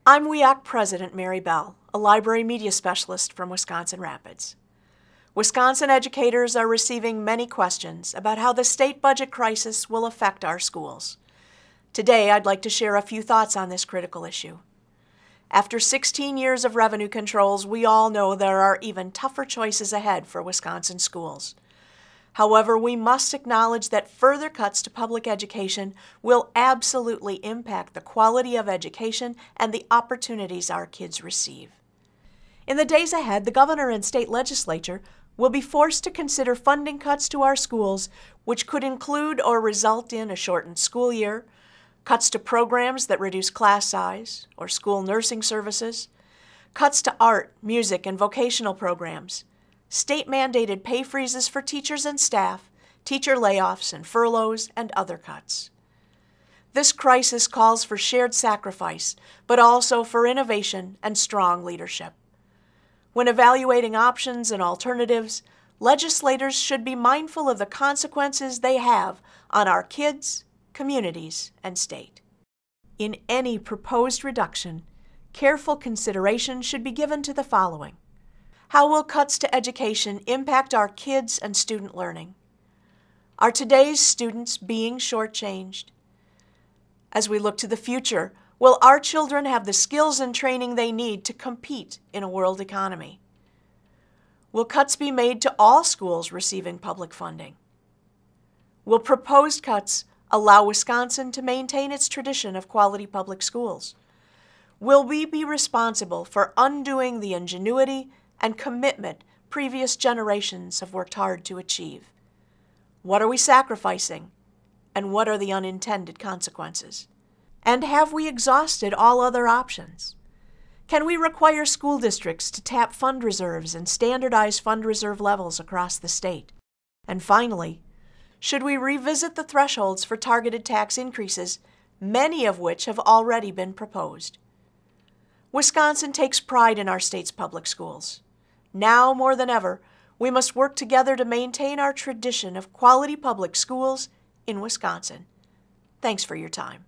I'm WEAC President Mary Bell, a library media specialist from Wisconsin Rapids. Wisconsin educators are receiving many questions about how the state budget crisis will affect our schools. Today, I'd like to share a few thoughts on this critical issue. After 16 years of revenue controls, we all know there are even tougher choices ahead for Wisconsin schools. However, we must acknowledge that further cuts to public education will absolutely impact the quality of education and the opportunities our kids receive. In the days ahead, the governor and state legislature will be forced to consider funding cuts to our schools, which could include or result in a shortened school year, cuts to programs that reduce class size or school nursing services, cuts to art, music, and vocational programs, state-mandated pay freezes for teachers and staff, teacher layoffs and furloughs, and other cuts. This crisis calls for shared sacrifice, but also for innovation and strong leadership. When evaluating options and alternatives, legislators should be mindful of the consequences they have on our kids, communities, and state. In any proposed reduction, careful consideration should be given to the following. How will cuts to education impact our kids and student learning? Are today's students being shortchanged? As we look to the future, will our children have the skills and training they need to compete in a world economy? Will cuts be made to all schools receiving public funding? Will proposed cuts allow Wisconsin to maintain its tradition of quality public schools? Will we be responsible for undoing the ingenuity and commitment previous generations have worked hard to achieve? What are we sacrificing, and what are the unintended consequences? And have we exhausted all other options? Can we require school districts to tap fund reserves and standardize fund reserve levels across the state? And finally, should we revisit the thresholds for targeted tax increases, many of which have already been proposed? Wisconsin takes pride in our state's public schools. Now more than ever, we must work together to maintain our tradition of quality public schools in Wisconsin. Thanks for your time.